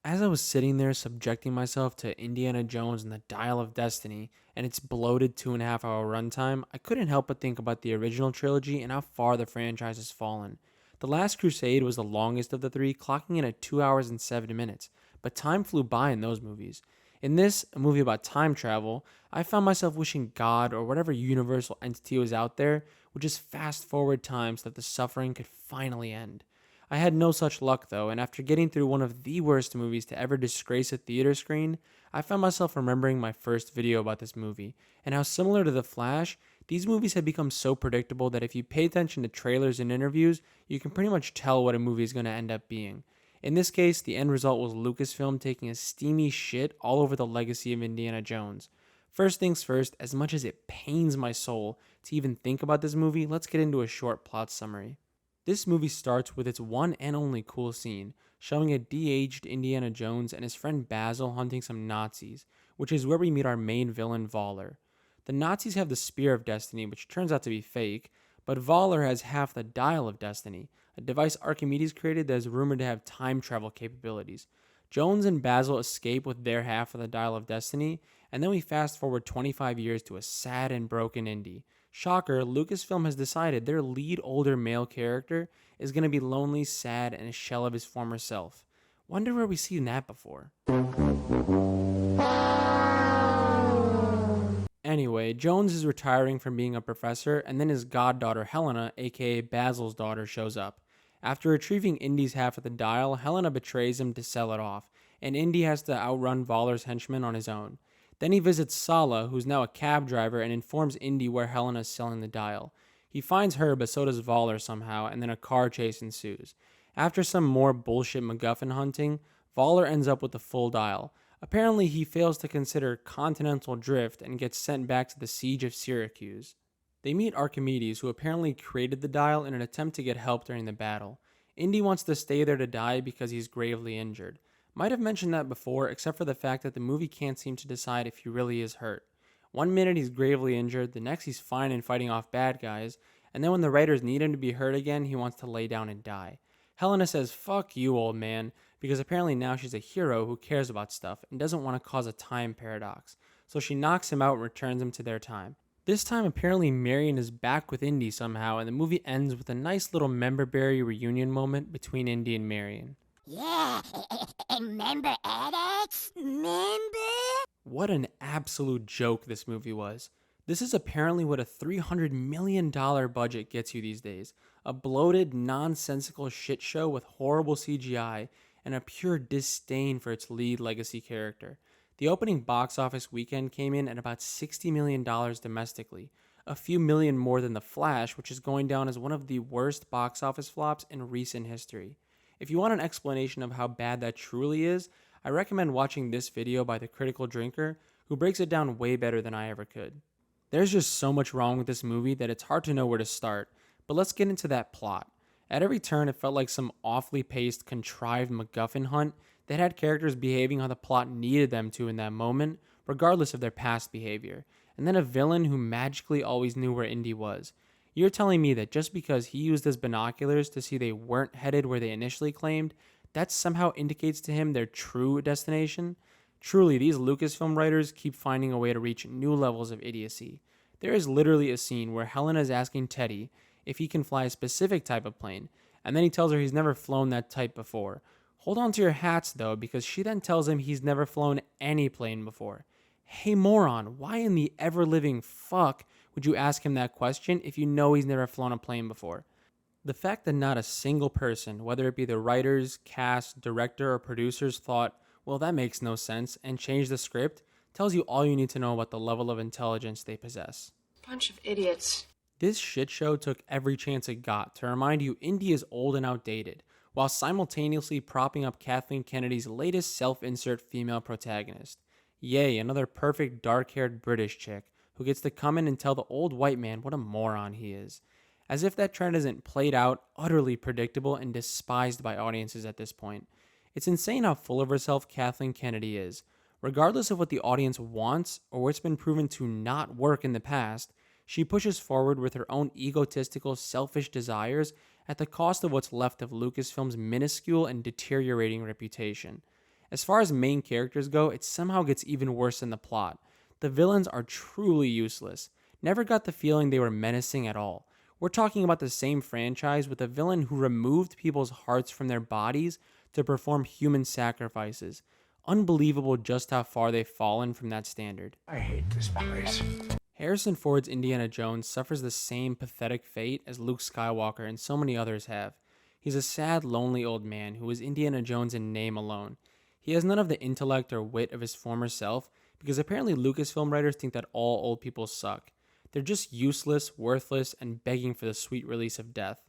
As I was sitting there subjecting myself to Indiana Jones and the Dial of Destiny and its bloated 2.5 hour runtime, I couldn't help but think about the original trilogy and how far the franchise has fallen. The Last Crusade was the longest of the three, clocking in at 2 hours and 7 minutes, but time flew by in those movies. In this, a movie about time travel, I found myself wishing God or whatever universal entity was out there would just fast forward time so that the suffering could finally end. I had no such luck though, and after getting through one of the worst movies to ever disgrace a theater screen, I found myself remembering my first video about this movie, and how similar to The Flash, these movies had become so predictable that if you pay attention to trailers and interviews, you can pretty much tell what a movie is going to end up being. In this case, the end result was Lucasfilm taking a steamy shit all over the legacy of Indiana Jones. First things first, as much as it pains my soul to even think about this movie, let's get into a short plot summary. This movie starts with its one and only cool scene, showing a de-aged Indiana Jones and his friend Basil hunting some Nazis, which is where we meet our main villain, Voller. The Nazis have the Spear of Destiny, which turns out to be fake, but Voller has half the Dial of Destiny, a device Archimedes created that is rumored to have time travel capabilities. Jones and Basil escape with their half of the Dial of Destiny, and then we fast forward 25 years to a sad and broken Indy. Shocker, Lucasfilm has decided their lead older male character is going to be lonely, sad, and a shell of his former self. Wonder where we've seen that before. Anyway, Jones is retiring from being a professor, and then his goddaughter Helena, aka Basil's daughter, shows up. After retrieving Indy's half of the dial, Helena betrays him to sell it off, and Indy has to outrun Voller's henchmen on his own. Then he visits Sala, who's now a cab driver, and informs Indy where Helena is selling the dial. He finds her, but so does Voller somehow, and then a car chase ensues. After some more bullshit MacGuffin hunting, Voller ends up with the full dial. Apparently, he fails to consider continental drift and gets sent back to the siege of Syracuse. They meet Archimedes, who apparently created the dial in an attempt to get help during the battle. Indy wants to stay there to die because he's gravely injured. Might have mentioned that before, except for the fact that the movie can't seem to decide if he really is hurt. One minute he's gravely injured, the next he's fine and fighting off bad guys, and then when the writers need him to be hurt again, he wants to lay down and die. Helena says, "Fuck you, old man," because apparently now she's a hero who cares about stuff and doesn't want to cause a time paradox. So she knocks him out and returns him to their time. This time, apparently Marion is back with Indy somehow, and the movie ends with a nice little member-berry reunion moment between Indy and Marion. Yeah, remember Alex? Remember? What an absolute joke this movie was. This is apparently what a $300 million budget gets you these days. A bloated, nonsensical shit show with horrible CGI and a pure disdain for its lead legacy character. The opening box office weekend came in at about $60 million domestically, a few million more than The Flash, which is going down as one of the worst box office flops in recent history. If you want an explanation of how bad that truly is, I recommend watching this video by The Critical Drinker, who breaks it down way better than I ever could. There's just so much wrong with this movie that it's hard to know where to start, but let's get into that plot. At every turn, it felt like some awfully paced, contrived MacGuffin hunt that had characters behaving how the plot needed them to in that moment, regardless of their past behavior, and then a villain who magically always knew where Indy was. You're telling me that just because he used his binoculars to see they weren't headed where they initially claimed, that somehow indicates to him their true destination? Truly, these Lucasfilm writers keep finding a way to reach new levels of idiocy. There is literally a scene where Helena is asking Teddy if he can fly a specific type of plane, and then he tells her he's never flown that type before. Hold on to your hats, though, because she then tells him he's never flown any plane before. Hey, moron, why in the ever-living fuck would you ask him that question if you know he's never flown a plane before? The fact that not a single person, whether it be the writers, cast, director, or producers, thought, well, that makes no sense, and changed the script, tells you all you need to know about the level of intelligence they possess. Bunch of idiots. This shit show took every chance it got to remind you Indy is old and outdated, while simultaneously propping up Kathleen Kennedy's latest self-insert female protagonist. Yay, another perfect dark-haired British chick who gets to come in and tell the old white man what a moron he is. As if that trend isn't played out, utterly predictable, and despised by audiences at this point. It's insane how full of herself Kathleen Kennedy is. Regardless of what the audience wants or what's been proven to not work in the past, she pushes forward with her own egotistical, selfish desires at the cost of what's left of Lucasfilm's minuscule and deteriorating reputation. As far as main characters go, it somehow gets even worse in the plot. The villains are truly useless. Never got the feeling they were menacing at all. We're talking about the same franchise with a villain who removed people's hearts from their bodies to perform human sacrifices. Unbelievable just how far they've fallen from that standard. I hate this place. Harrison Ford's Indiana Jones suffers the same pathetic fate as Luke Skywalker and so many others have. He's a sad, lonely old man who is Indiana Jones in name alone. He has none of the intellect or wit of his former self because apparently Lucasfilm writers think that all old people suck. They're just useless, worthless, and begging for the sweet release of death.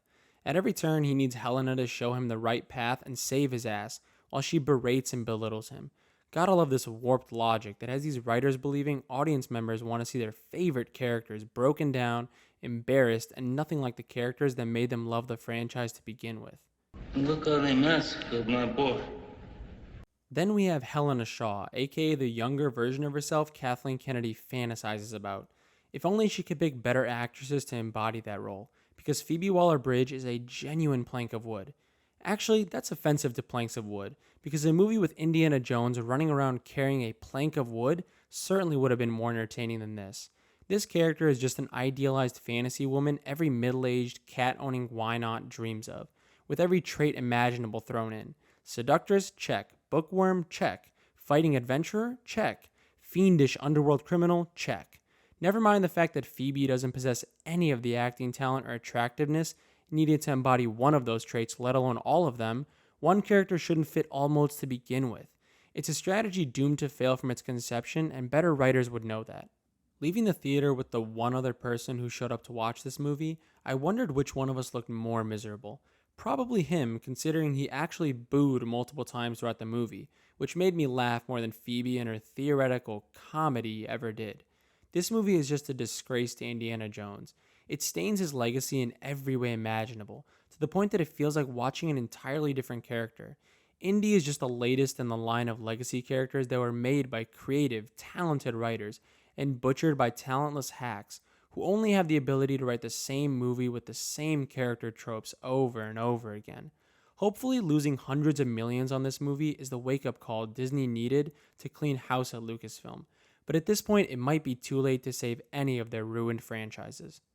At every turn, he needs Helena to show him the right path and save his ass, while she berates and belittles him. Gotta love this warped logic that has these writers believing audience members want to see their favorite characters broken down, embarrassed, and nothing like the characters that made them love the franchise to begin with. Look how they massacred my boy. Then we have Helena Shaw, aka the younger version of herself Kathleen Kennedy fantasizes about. If only she could pick better actresses to embody that role, because Phoebe Waller-Bridge is a genuine plank of wood. Actually, that's offensive to planks of wood, because a movie with Indiana Jones running around carrying a plank of wood certainly would have been more entertaining than this. This character is just an idealized fantasy woman every middle-aged, cat-owning Wynot dreams of, with every trait imaginable thrown in. Seductress? Check. Bookworm? Check. Fighting adventurer? Check. Fiendish underworld criminal? Check. Never mind the fact that Phoebe doesn't possess any of the acting talent or attractiveness needed to embody one of those traits, let alone all of them. One character shouldn't fit all modes to begin with. It's a strategy doomed to fail from its conception, and better writers would know that. Leaving the theater with the one other person who showed up to watch this movie, I wondered which one of us looked more miserable. Probably him, considering he actually booed multiple times throughout the movie, which made me laugh more than Phoebe and her theoretical comedy ever did. This movie is just a disgrace to Indiana Jones. It stains his legacy in every way imaginable, to the point that it feels like watching an entirely different character. Indy is just the latest in the line of legacy characters that were made by creative, talented writers and butchered by talentless hacks who only have the ability to write the same movie with the same character tropes over and over again. Hopefully, losing hundreds of millions on this movie is the wake-up call Disney needed to clean house at Lucasfilm. But at this point, it might be too late to save any of their ruined franchises.